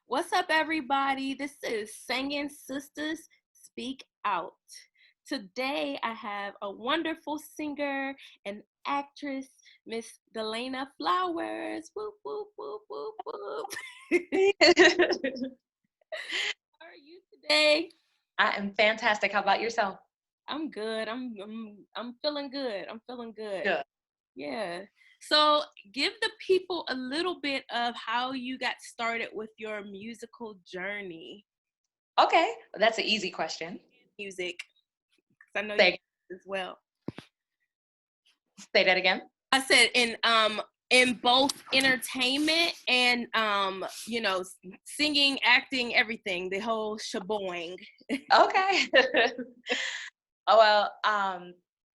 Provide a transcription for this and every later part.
What's up, everybody? This is Sangin Sisters Speak Out. Today, I have a wonderful singer and actress, Miss Delana Flowers. Whoop, whoop, whoop, whoop, whoop. How are you today? I am fantastic. How about yourself? I'm good. I'm feeling good. I'm feeling good. Good. Yeah. So, give the people a little bit of how you got started with your musical journey. Okay, that's an easy question. Music, because I know you Say, as well. say that again. I said in both entertainment and singing, acting, everything, the whole shebang. Okay. Oh, well,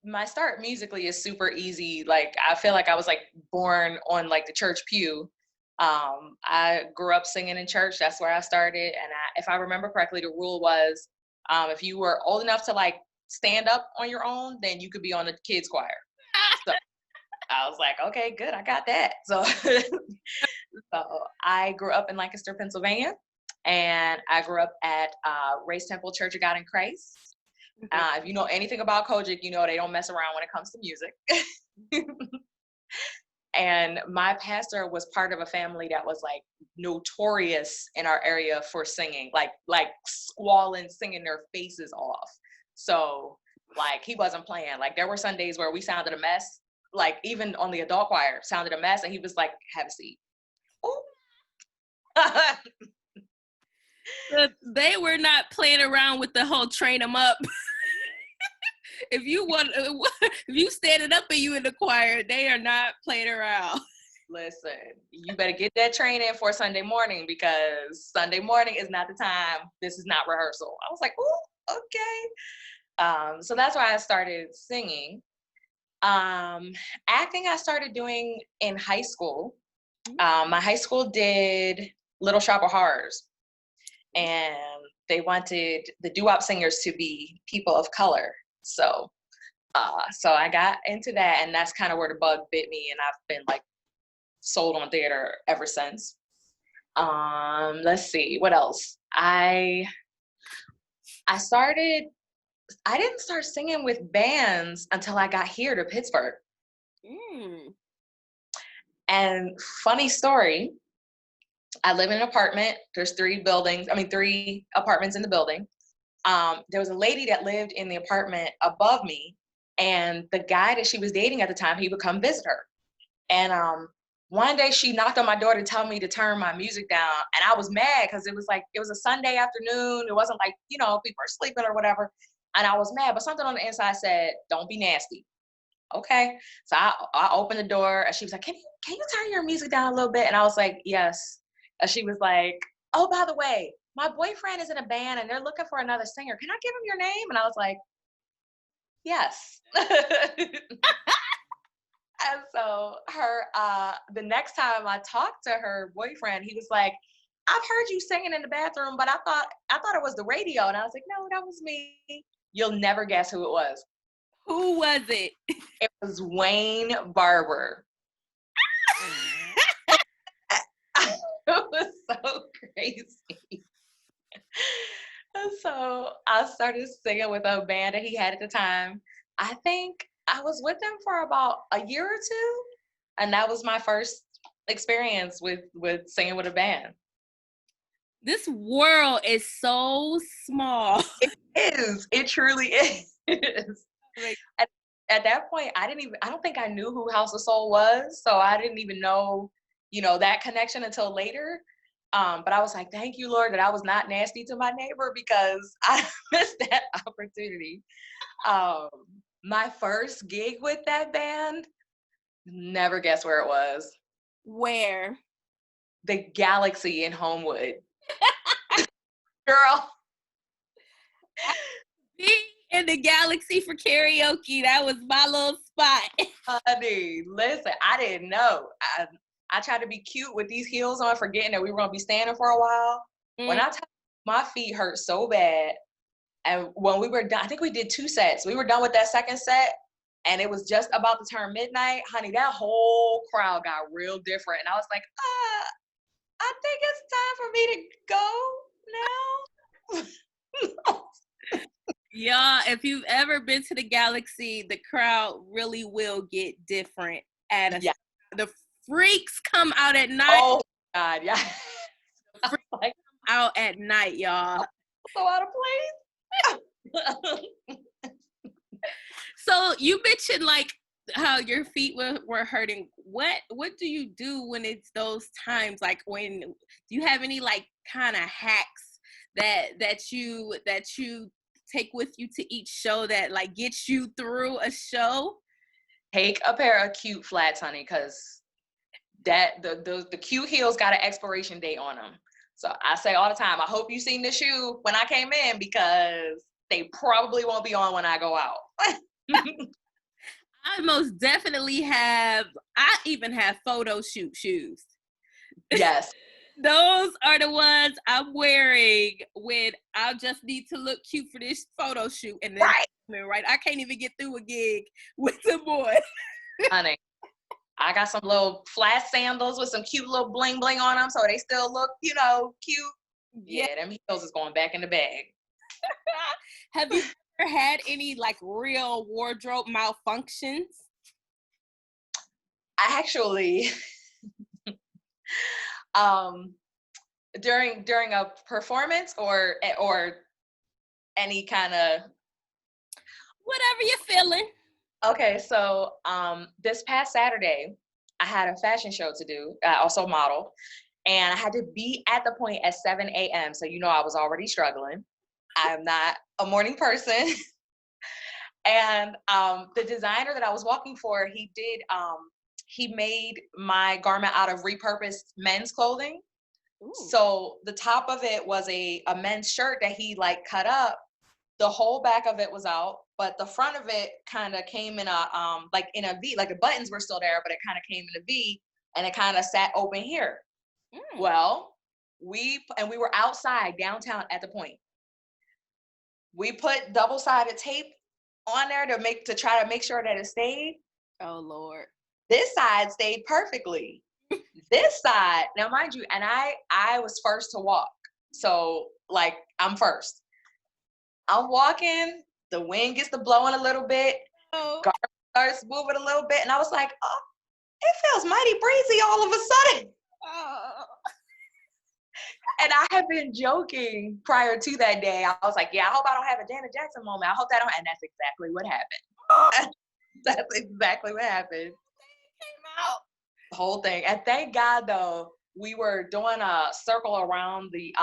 my start musically is super easy. Like, I feel like I was like born on like the church pew. I grew up singing in church. That's where I started. And if I remember correctly, the rule was if you were old enough to like stand up on your own, then you could be on the kids choir. So I was like, okay, good. I got that. So, so I grew up in Lancaster, Pennsylvania, and I grew up at Race Temple Church of God in Christ. If you know anything about Kojic, you know they don't mess around when it comes to music. And my pastor was part of a family that was like notorious in our area for singing, like squalling, singing their faces off. So like he wasn't playing. Like there were Sundays where we sounded a mess. Like even on the adult choir sounded a mess, and he was like, "Have a seat." Ooh. They were not playing around with the whole train them up. If you standing up and you in the choir, they are not playing around. Listen, you better get that training for Sunday morning, because Sunday morning is not the time. This is not rehearsal. I was like, "Ooh, okay." So that's why I started singing. Acting I started doing in high school. My high school did Little Shop of Horrors, and they wanted the doo-wop singers to be people of color. So I got into that, and that's kind of where the bug bit me, and I've been like sold on theater ever since. Let's see, what else? I didn't start singing with bands until I got here to Pittsburgh. And funny story, I live in an apartment. There's three apartments in the building. There was a lady that lived in the apartment above me, and the guy that she was dating at the time, he would come visit her. And one day she knocked on my door to tell me to turn my music down, and I was mad because it was a Sunday afternoon. It wasn't like, people are sleeping or whatever, and I was mad. But something on the inside said, "Don't be nasty." Okay, so I opened the door, and she was like, "Can you turn your music down a little bit?" And I was like, "Yes." And she was like, "Oh, by the way, my boyfriend is in a band, and they're looking for another singer. Can I give him your name?" And I was like, "Yes." And so the next time I talked to her boyfriend, he was like, "I've heard you singing in the bathroom, but I thought it was the radio." And I was like, "No, that was me." You'll never guess who it was. Who was it? It was Wayne Barber. It was so crazy. And so I started singing with a band that he had at the time. I think I was with him for about a year or two, and that was my first experience with singing with a band. This world is so small. It is. It truly is. Like, At that point, I don't think I knew who House of Soul was, so I didn't even know, that connection until later. But I was like, thank you, Lord, that I was not nasty to my neighbor, because I missed that opportunity. My first gig with that band, never guess where it was. where? The Galaxy in Homewood. Girl. Being in the Galaxy for karaoke, that was my little spot. Honey, listen, I didn't know. I tried to be cute with these heels on, forgetting that we were going to be standing for a while. When I tell you, my feet hurt so bad. And when we were done, I think we did 2 sets. We were done with that second set, and it was just about to turn midnight. Honey, that whole crowd got real different. And I was like, I think it's time for me to go now? Y'all, if you've ever been to the Galaxy, the crowd really will get different at a Yeah. the freaks come out at night. Oh God, yeah. Freaks come out at night, y'all. So out of place. So you mentioned like how your feet were hurting. What do you do when it's those times? Like when do you have any like kind of hacks that you take with you to each show that like gets you through a show? Take a pair of cute flats, honey, because that the cute heels got an expiration date on them. So I say all the time, I hope you seen the shoe when I came in because they probably won't be on when I go out. I most definitely have. I even have photo shoot shoes. Yes. Those are the ones I'm wearing when I just need to look cute for this photo shoot. And then right, I can't even get through a gig with the boy. Honey, I got some little flat sandals with some cute little bling bling on them, so they still look, cute. Yeah, them heels is going back in the bag. Have you ever had any like real wardrobe malfunctions? I actually, during a performance or any kind of whatever you're feeling. Okay, so this past Saturday, I had a fashion show to do, also model, and I had to be at the point at 7 a.m. So I was already struggling. I'm not a morning person. And the designer that I was walking for, he made my garment out of repurposed men's clothing. Ooh. So the top of it was a men's shirt that he like cut up. The whole back of it was out, but the front of it kind of came in a like in a V, like the buttons were still there, but it kind of came in a V, and it kind of sat open here. Well, we were outside downtown at the point. We put double-sided tape on there to try to make sure that it stayed. Oh Lord. This side stayed perfectly. This side, now mind you, and I was first to walk. So like I'm first. I'm walking, the wind gets to blowing a little bit, garment starts moving a little bit, and I was like, oh, it feels mighty breezy all of a sudden. Oh. And I had been joking prior to that day. I was like, yeah, I hope I don't have a Janet Jackson moment. I hope that don't, and that's exactly what happened. That's exactly what happened. It came out. The whole thing. And thank God, though, we were doing a circle around the,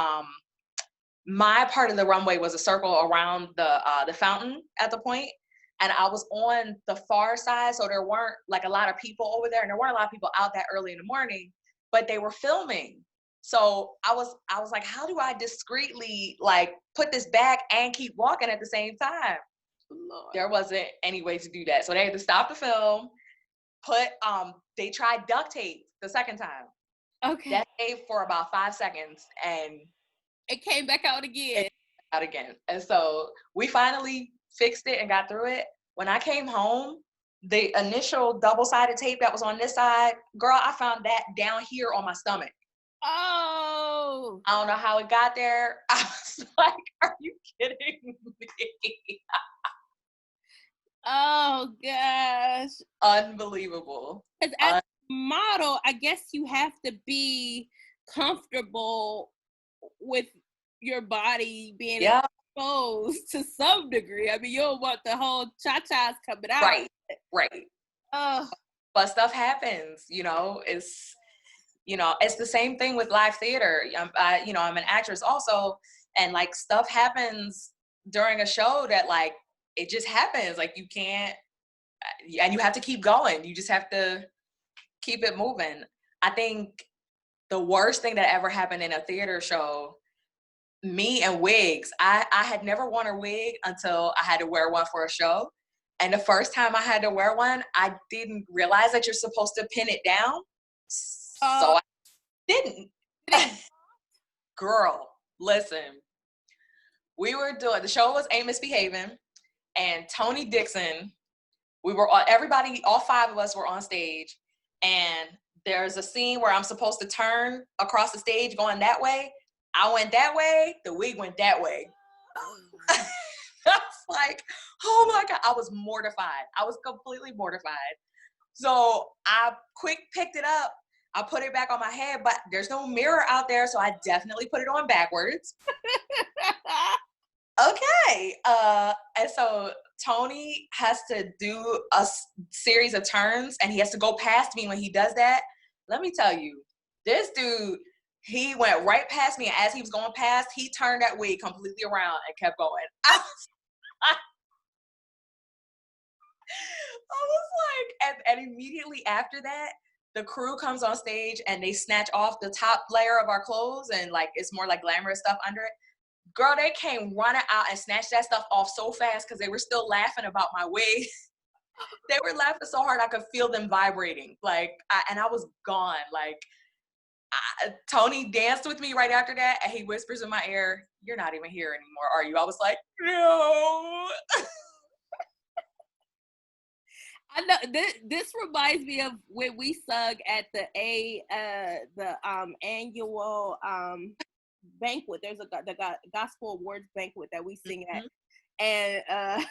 my part of the runway was a circle around the fountain at the point, and I was on the far side, so there weren't like a lot of people over there, and there weren't a lot of people out that early in the morning, but they were filming. So I was like, how do I discreetly like put this back and keep walking at the same time? Lord. There wasn't any way to do that, so they had to stop the film. They tried duct tape the second time. Okay. That stayed for about 5 seconds, and it came back out again. And so we finally fixed it and got through it. When I came home, the initial double-sided tape that was on this side, girl, I found that down here on my stomach. Oh. I don't know how it got there. I was like, are you kidding me? Oh, gosh. Unbelievable. As a model, I guess you have to be comfortable with your body being exposed to some degree. I mean, you don't want the whole cha-chas coming out. Right. But stuff happens, it's the same thing with live theater. I'm an actress also, and like stuff happens during a show that like it just happens. Like you can't, and you have to keep going. You just have to keep it moving. I think the worst thing that ever happened in a theater show, me and wigs, I had never worn a wig until I had to wear one for a show. And the first time I had to wear one, I didn't realize that you're supposed to pin it down. So I didn't. Girl, listen. The show was Ain't Misbehaving, and Tony Dixon, all 5 of us were on stage, and there's a scene where I'm supposed to turn across the stage going that way, I went that way, the wig went that way. I was like, oh my God. I was mortified. I was completely mortified. So I quick picked it up. I put it back on my head, but there's no mirror out there, so I definitely put it on backwards. Okay. And so Tony has to do a series of turns, and he has to go past me when he does that. Let me tell you, this dude, he went right past me. As he was going past, he turned that wig completely around and kept going. I was like, and immediately after that, the crew comes on stage and they snatch off the top layer of our clothes, and like it's more like glamorous stuff under it. Girl, they came running out and snatched that stuff off so fast because they were still laughing about my wig. They were laughing so hard I could feel them vibrating. Like, and I was gone. Like, Tony danced with me right after that, and he whispers in my ear, "You're not even here anymore, are you?" I was like, "No." I know this reminds me of when we sung at the annual banquet. There's the gospel awards banquet that we sing at, and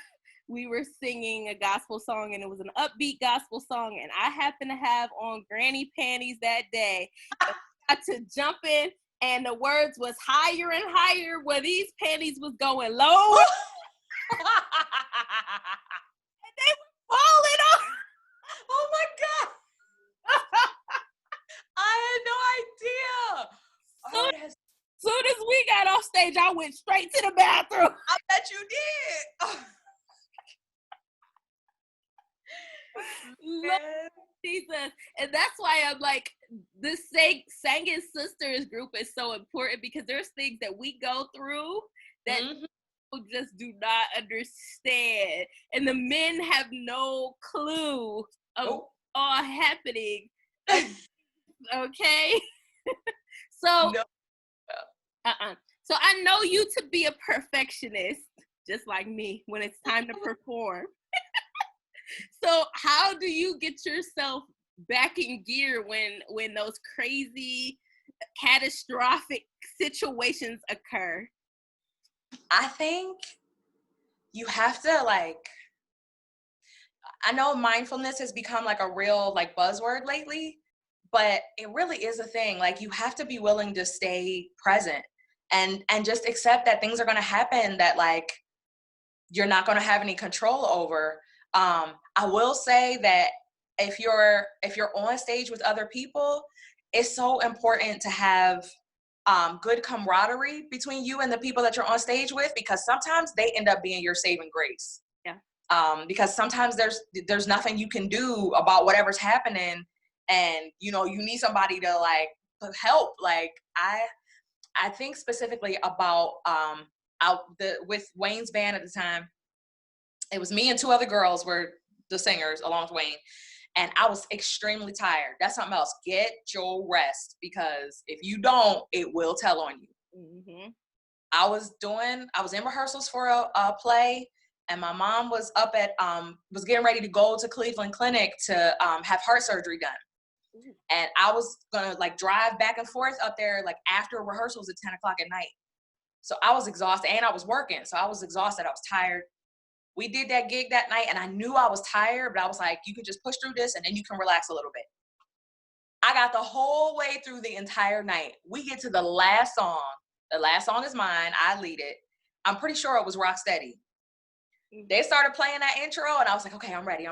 we were singing a gospel song, and it was an upbeat gospel song, and I happened to have on granny panties that day. And I got to jump in, and the words was higher and higher where these panties was going lower. And they were falling off. Oh my God. I had no idea. Soon as we got off stage, I went straight to the bathroom. I bet you did. Lord Jesus. And that's why I'm like, this Sangin Sisters group is so important, because there's things that we go through that people just do not understand. And the men have no clue of what's all happening. Okay? So, no. So I know you to be a perfectionist, just like me, when it's time to perform. So how do you get yourself back in gear when those crazy, catastrophic situations occur? I think you have to, like, I know mindfulness has become like a real like buzzword lately, but it really is a thing. Like, you have to be willing to stay present and just accept that things are going to happen that like you're not going to have any control over. I will say that if you're on stage with other people, it's so important to have good camaraderie between you and the people that you're on stage with, because sometimes they end up being your saving grace. Yeah. Because sometimes there's nothing you can do about whatever's happening, and you need somebody to like help. Like I think specifically about with Wayne's band at the time. It was me and two other girls were the singers along with Wayne. And I was extremely tired. That's something else. Get your rest, because if you don't, it will tell on you. Mm-hmm. I was in rehearsals for a play, and my mom was was getting ready to go to Cleveland Clinic to have heart surgery done. Ooh. And I was gonna like drive back and forth up there like after rehearsals at 10 o'clock at night. So I was exhausted, and I was working. So I was exhausted. I was tired. We did that gig that night, and I knew I was tired, but I was like, you can just push through this and then you can relax a little bit. I got the whole way through the entire night. We get to the last song. The last song is mine. I lead it. I'm pretty sure it was Rocksteady. They started playing that intro, and I was like, okay, I'm ready.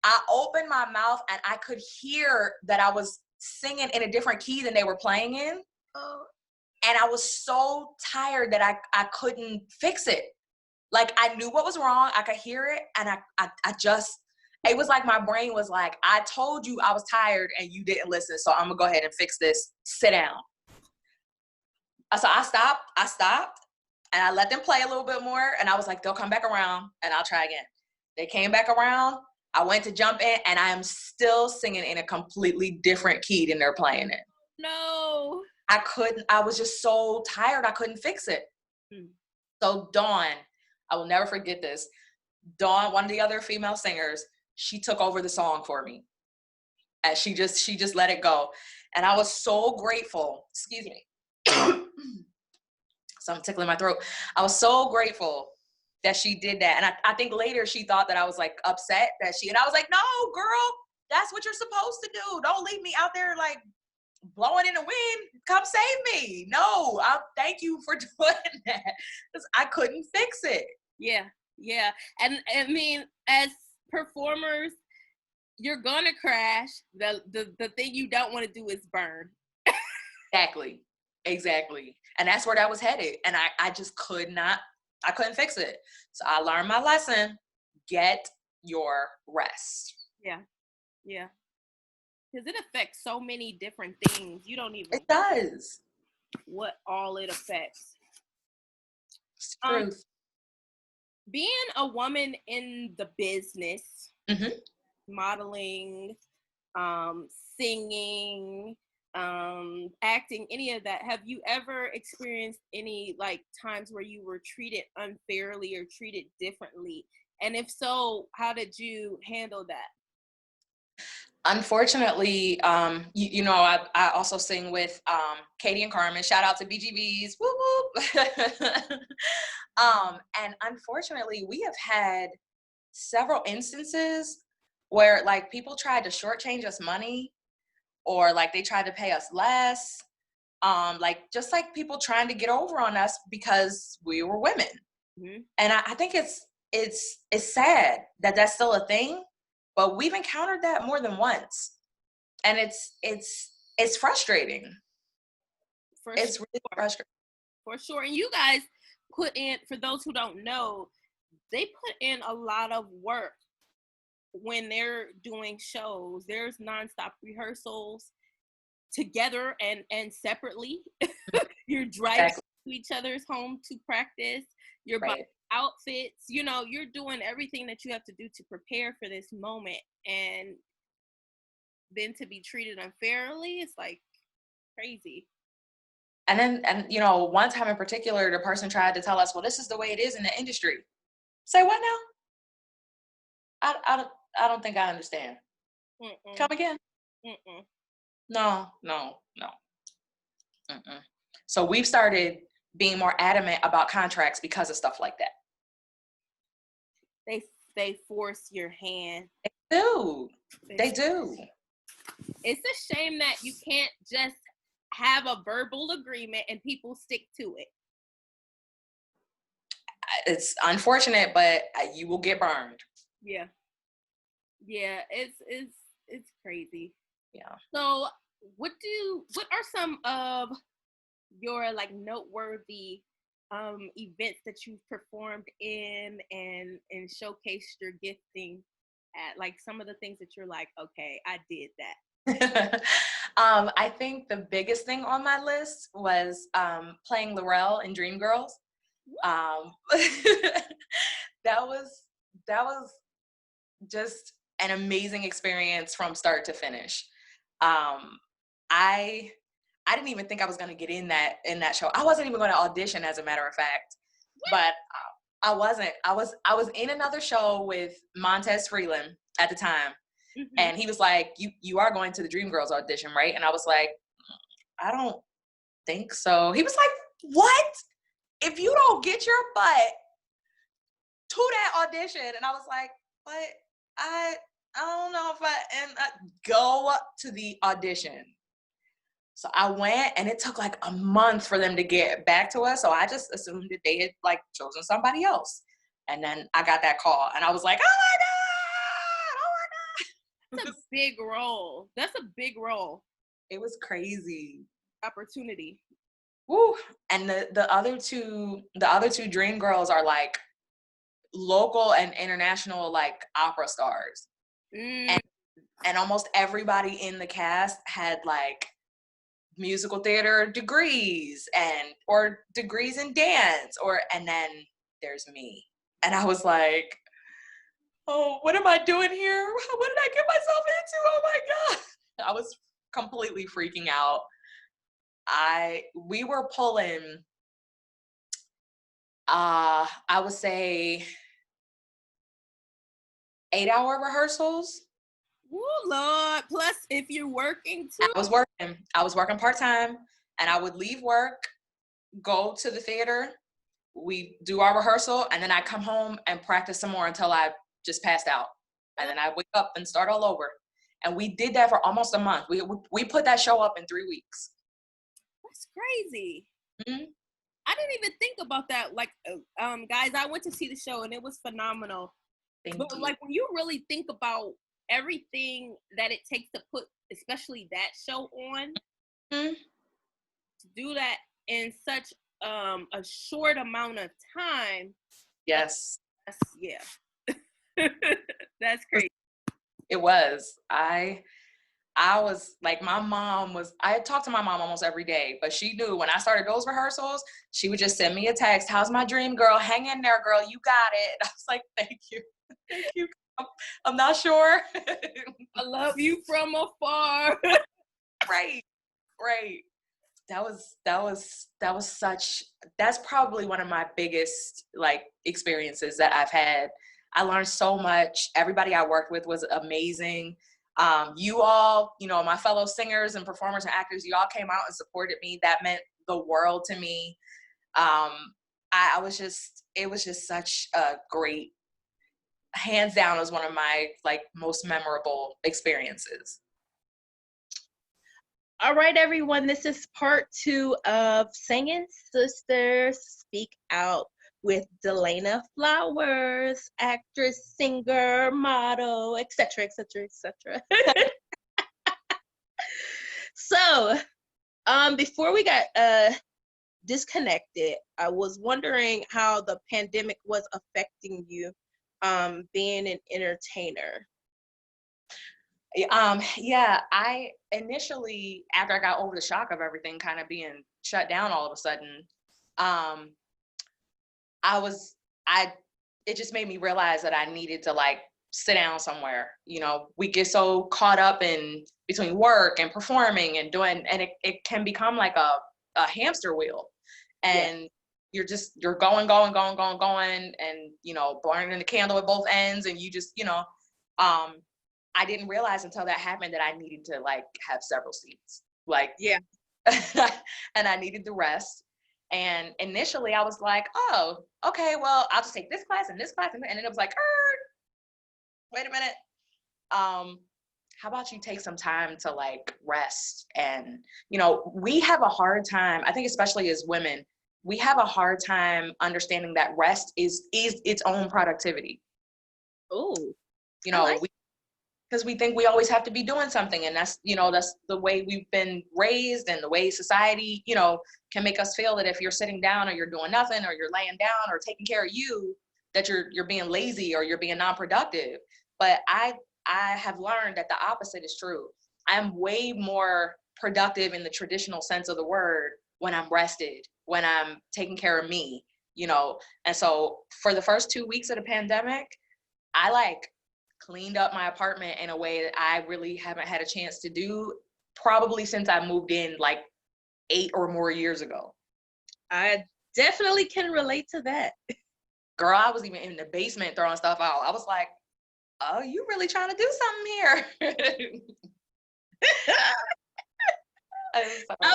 I opened my mouth, and I could hear that I was singing in a different key than they were playing in. And I was so tired that I couldn't fix it. Like, I knew what was wrong. I could hear it. And it was like my brain was like, I told you I was tired and you didn't listen. So I'm going to go ahead and fix this. Sit down. So I stopped and I let them play a little bit more. And I was like, they'll come back around and I'll try again. They came back around. I went to jump in, and I am still singing in a completely different key than they're playing it. No. I was just so tired. I couldn't fix it. So Dawn, I will never forget this. Dawn, one of the other female singers, she took over the song for me. And she just let it go. And I was so grateful. Excuse me. So I'm tickling my throat. I was so grateful that she did that. And I think later she thought that I was like upset and I was like, no, girl, that's what you're supposed to do. Don't leave me out there like blowing in the wind. Come save me. No, thank you for doing that, because I couldn't fix it. Yeah. And I mean, as performers, you're gonna crash. The thing you don't want to do is burn. Exactly. And that's where that was headed. And I just I couldn't fix it. So I learned my lesson. Get your rest. Yeah. Because it affects so many different things. You don't even. It does. What all it affects. It's truth. Being a woman in the business, modeling, singing, acting, any of that, have you ever experienced any like times where you were treated unfairly or treated differently? And if so, how did you handle that? Unfortunately, I also sing with Katie and Carmen. Shout out to BGBs. Whoop whoop. And unfortunately, we have had several instances where like people tried to shortchange us money, or like they tried to pay us less. Like just like people trying to get over on us because we were women. And I think it's sad that that's still a thing. But we've encountered that more than once, and it's frustrating. It's really frustrating. For sure. And you guys put in, for those who don't know, they put in a lot of work when they're doing shows. There's nonstop rehearsals together and separately. You're driving to each other's home to practice. You're buying outfits. You know, you're doing everything that you have to do to prepare for this moment, and then to be treated unfairly, it's like crazy. And one time in particular, the person tried to tell us, well, this is the way it is in the industry. Say what now? I don't think I understand. Come again? No. So we've started being more adamant about contracts because of stuff like that. They force your hand. They do. It's a shame that you can't just have a verbal agreement and people stick to it. It's unfortunate, but you will get burned. Yeah, it's crazy. Yeah. So what are some of your like noteworthy events that you've performed in and showcased your gifting at, like some of the things that you're like, okay, I did that? I think the biggest thing on my list was playing Laurel in Dreamgirls. That was just an amazing experience from start to finish. I didn't even think I was going to get in that show. I wasn't even going to audition, as a matter of fact. But I wasn't. I was in another show with Montez Freeland at the time. And he was like, you are going to the Dreamgirls audition, right? And I was like, I don't think so. He was like, what? If you don't get your butt to that audition? And I was like, but I don't know if I go to the audition. So I went, and it took like a month for them to get back to us. So I just assumed that they had like chosen somebody else. And then I got that call, and I was like, oh my God. That's a big role. That's a big role. It was crazy. Opportunity. Woo. And the other two Dream Girls are like local and international like opera stars. And almost everybody in the cast had like musical theater degrees or degrees in dance, and then there's me. And I was like, oh, what am I doing here? What did I get myself into? Oh my God. I was completely freaking out. We were pulling, I would say 8-hour rehearsals. Oh Lord. Plus if you're working too. I was working part-time, and I would leave work go to the theater, we do our rehearsal, and then I come home and practice some more until I just passed out. And then I wake up and start all over. And we did that for almost a month. We put that show up in 3 weeks. That's crazy. Mm-hmm. I didn't even think about that. Like, guys, I went to see the show and it was phenomenal. But like, when you really think about everything that it takes to put, especially that show on, mm-hmm. to do that in such a short amount of time. Yes. Yeah. That's crazy. It was. I was like, I had talked to my mom almost every day, but she knew when I started those rehearsals, she would just send me a text. How's my dream, girl? Hang in there, girl. You got it. I was like, thank you. Thank you. I'm not sure. I love you from afar. Right. That's probably one of my biggest like experiences that I've had. I learned so much. Everybody I worked with was amazing. You all, my fellow singers and performers and actors, you all came out and supported me. That meant the world to me. It was just such a great, hands down, was one of my like most memorable experiences. All right, everyone, this is part 2 of Sangin Sisters Speak Out with Delana Flowers, actress, singer, model, etc., etc., etc. So, before we got disconnected, I was wondering how the pandemic was affecting you, being an entertainer. Yeah, I initially, after I got over the shock of everything kind of being shut down all of a sudden, it just made me realize that I needed to like sit down somewhere. We get so caught up in between work and performing and doing, and it can become like a hamster wheel. And you're going, and, burning the candle at both ends. And you just, I didn't realize until that happened that I needed to like have several seats, like, and I needed the rest. And initially I was like, oh, okay, well, I'll just take this class and this class. And then it was like, wait a minute. How about you take some time to like rest? And, we have a hard time, I think, especially as women, we have a hard time understanding that rest is its own productivity. Oh, because we think we always have to be doing something, and that's the way we've been raised, and the way society can make us feel that if you're sitting down or you're doing nothing or you're laying down or taking care of you, that you're being lazy or you're being non-productive. But I have learned that the opposite is true. I'm way more productive in the traditional sense of the word when I'm rested, when I'm taking care of me, and so for the first 2 weeks of the pandemic, I like cleaned up my apartment in a way that I really haven't had a chance to do probably since I moved in like 8 or more years ago. I definitely can relate to that. Girl, I was even in the basement throwing stuff out. I was like, oh, you really trying to do something here? I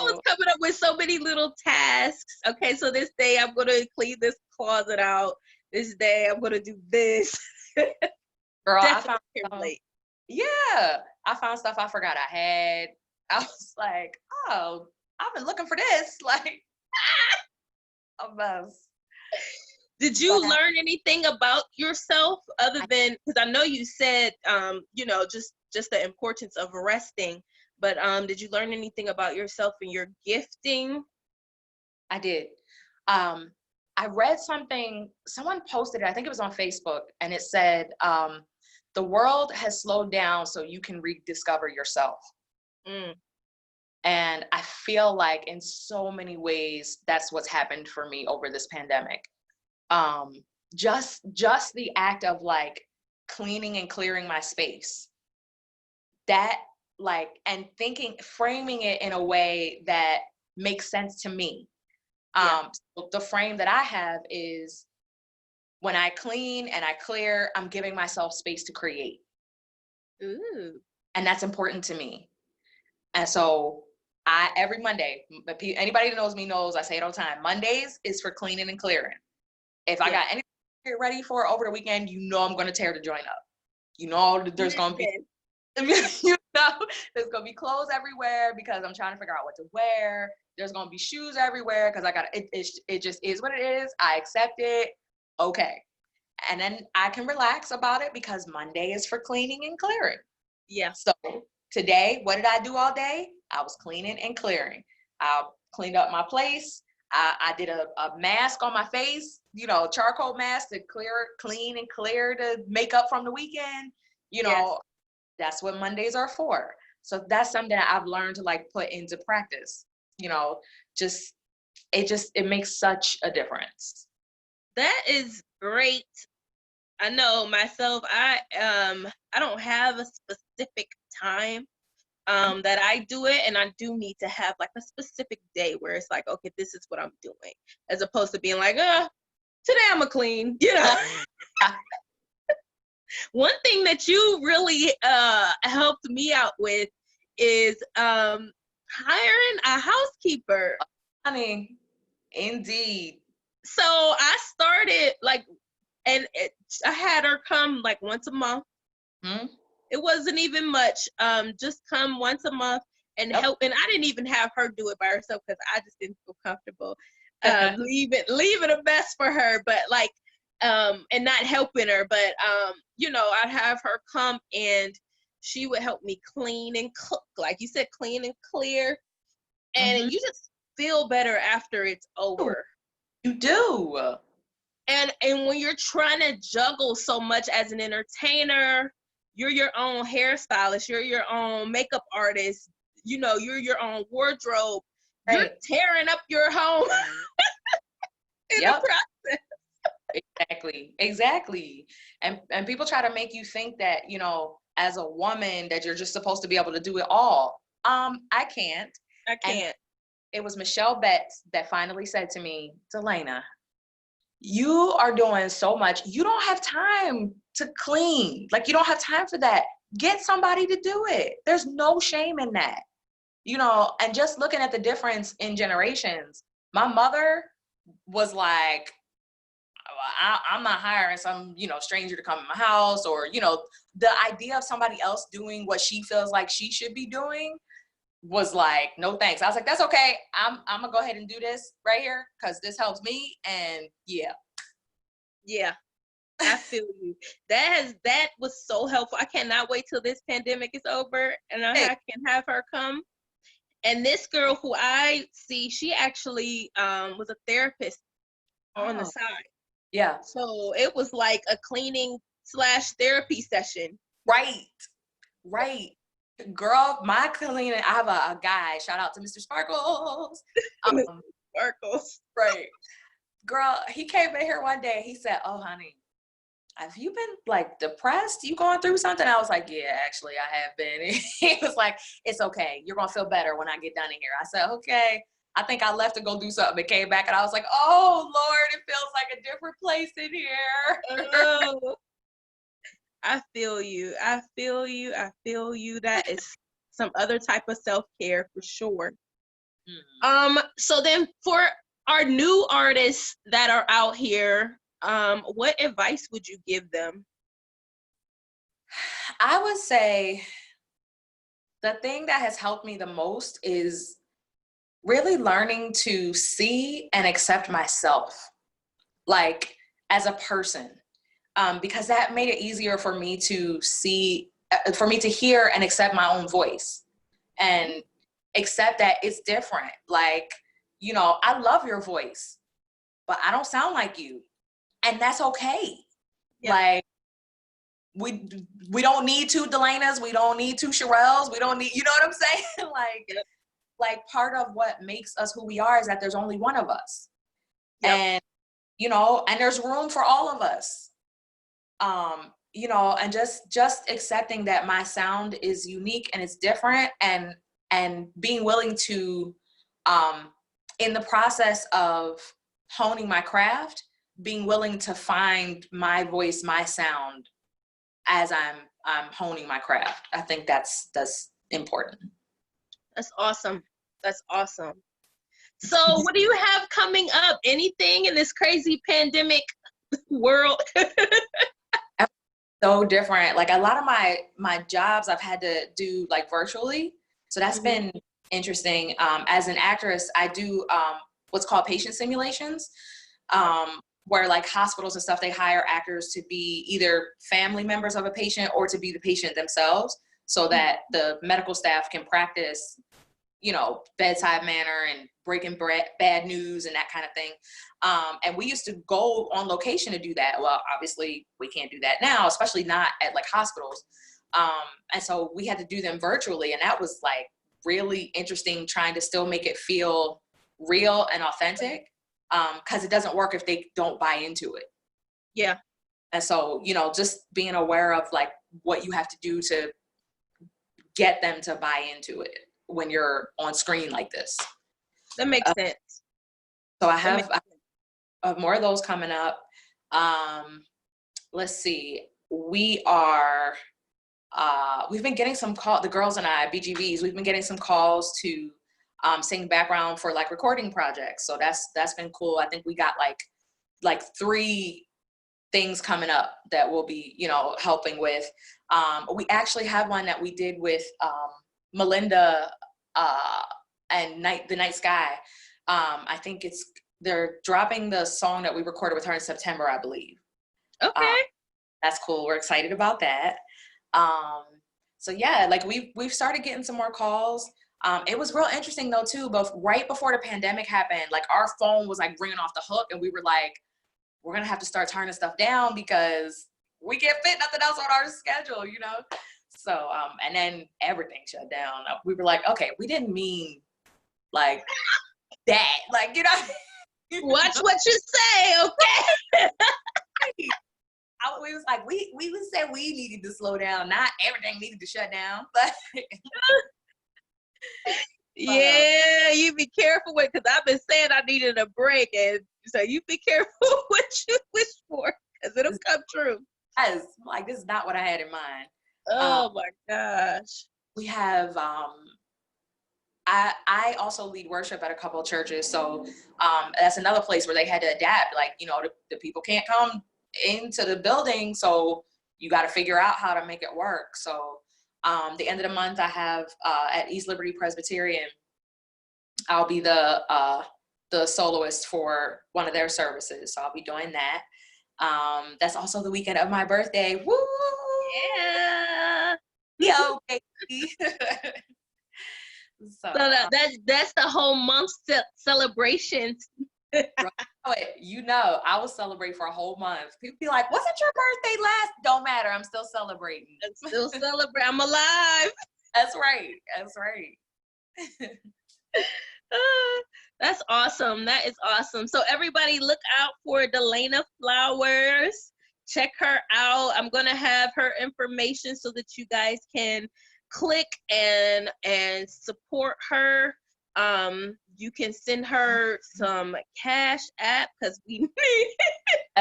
was coming up with so many little tasks. Okay, so this day I'm going to clean this closet out. This day I'm going to do this. Girl, I found stuff I forgot I had. I was like, oh, I've been looking for this. Like, a mess. Did you learn anything about yourself other than, because I know you said, just the importance of resting, but did you learn anything about yourself and your gifting? I did. I read something, someone posted it, I think it was on Facebook, and it said, the world has slowed down so you can rediscover yourself. And I feel like in so many ways, that's what's happened for me over this pandemic. Just the act of like cleaning and clearing my space, that like, and framing it in a way that makes sense to me. So the frame that I have is, when I clean and I clear, I'm giving myself space to create. Ooh. And that's important to me. And so Every Monday, but anybody that knows me knows I say it all the time. Mondays is for cleaning and clearing. If I got anything to get ready for over the weekend, I'm going to tear the joint up. There's going to be, there's going to be clothes everywhere because I'm trying to figure out what to wear. There's going to be shoes everywhere because it just is what it is. I accept it. Okay. And then I can relax about it because Monday is for cleaning and clearing. Yeah. So today, what did I do all day? I was cleaning and clearing. I cleaned up my place. I did a mask on my face, charcoal mask to clean and clear the makeup from the weekend. That's what Mondays are for. So that's something that I've learned to put into practice. It makes such a difference. That is great. I know myself, I don't have a specific time that I do it, and I do need to have a specific day where it's okay, this is what I'm doing, as opposed to being today I'm gonna clean, One thing that you really helped me out with is hiring a housekeeper. Honey, indeed. So I started I had her come once a month. Hmm? It wasn't even much. Just come once a month and help. And I didn't even have her do it by herself because I just didn't feel comfortable leaving a mess for her. But and not helping her. But I'd have her come and she would help me clean and cook, like you said, clean and clear. And you just feel better after it's over. You do. And when you're trying to juggle so much as an entertainer, you're your own hairstylist, you're your own makeup artist, you're your own wardrobe. Right. You're tearing up your home in the process. Exactly. And people try to make you think that, as a woman, that you're just supposed to be able to do it all. I can't. And it was Michelle Betts that finally said to me, Delana, you are doing so much. You don't have time to clean. You don't have time for that. Get somebody to do it. There's no shame in that. And just looking at the difference in generations, my mother was like, I'm not hiring some, stranger to come in my house, or, the idea of somebody else doing what she feels like she should be doing was like, no thanks. I was like, that's okay. I'm gonna go ahead and do this right here because this helps me. And yeah, I feel you. That was so helpful. I cannot wait till this pandemic is over and I can have her come. And this girl who I see, she actually was a therapist on the side. Yeah. So it was like a cleaning / therapy session. Right. Girl, my cleaning, I have a guy, shout out to Mr. Sparkles. Sparkles. Right. Girl, he came in here one day, he said, oh, honey, have you been depressed? You going through something? I was like, yeah, actually I have been. He was like, it's okay. You're going to feel better when I get done in here. I said, okay. I think I left to go do something and came back and I was like, oh Lord, it feels like a different place in here. Oh. I feel you. That is some other type of self-care for sure. So then for our new artists that are out here, what advice would you give them? I would say the thing that has helped me the most is really learning to see and accept myself, as a person. Because that made it easier for me to hear and accept my own voice and accept that it's different. I love your voice, but I don't sound like you. And that's okay. Yeah. We don't need two Delanas. We don't need two Sherelles. We don't need, you know what I'm saying? Part of what makes us who we are is that there's only one of us. Yep. And, and there's room for all of us. And just accepting that my sound is unique and it's different, and being willing to, in the process of honing my craft, being willing to find my voice, my sound as I'm honing my craft. I think that's important. That's awesome. That's awesome. So what do you have coming up? Anything in this crazy pandemic world? So different. Like a lot of my jobs I've had to do like virtually. So that's been interesting. As an actress, I do what's called patient simulations, where like hospitals and stuff, they hire actors to be either family members of a patient or to be the patient themselves so that the medical staff can practice, you know, bedside manner and breaking bad news and that kind of thing. And we used to go on location to do that. Well, obviously we can't do that now, especially not at like hospitals. And so we had to do them virtually. And that was like really interesting, trying to still make it feel real and authentic. Cause it doesn't work if they don't buy into it. Yeah. And so, you know, just being aware of like what you have to do to get them to buy into it when you're on screen like this. That makes sense. So I have more of those coming up. Let's see. We've been getting some calls, the girls and I, BGVs, we've been getting some calls to sing background for like recording projects. So that's been cool. I think we got like 3 things coming up that we'll be, you know, helping with. We actually have one that we did with Melinda and the Night Sky. I think they're dropping the song that we recorded with her in September, I believe. Okay. That's cool. We're excited about that. So yeah, like we've started getting some more calls. It was real interesting though too, but right before the pandemic happened, like our phone was like ringing off the hook and we were like, we're gonna have to start turning stuff down because we can't fit nothing else on our schedule, you know? So, and then everything shut down. We were like, okay, we didn't mean like that, like, you know? Watch what you say, okay? We was like, we said we needed to slow down, not everything needed to shut down. But yeah, you be careful with, because I've been saying I needed a break, and so you be careful what you wish for, because it'll come true. Yes, like this is not what I had in mind. Oh my gosh. We have I also lead worship at a couple of churches, so that's another place where they had to adapt. Like, you know, the people can't come into the building, so you got to figure out how to make it work. So the end of the month, I have at East Liberty Presbyterian, I'll be the soloist for one of their services, so I'll be doing that. That's also the weekend of my birthday. Woo! Yeah. Yo, baby. So that's the whole month celebrations. You know, I will celebrate for a whole month. People be like, wasn't your birthday last? Don't matter. I'm still celebrating. I'm still celebrating. I'm alive. That's right. That's right. That's awesome. That is awesome. So everybody look out for Delana Flowers. Check her out. I'm going to have her information so that you guys can click and support her. You can send her some Cash App, because we need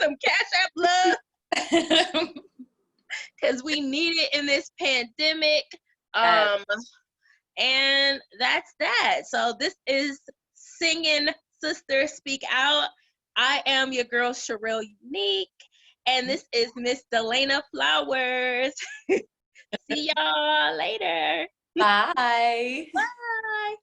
some Cash App love, because we need it in this pandemic. And that's that. So this is Singing Sister Speak Out. I am your girl Sherelle Unique, and this is Miss Delana Flowers. See y'all later. Bye. Bye.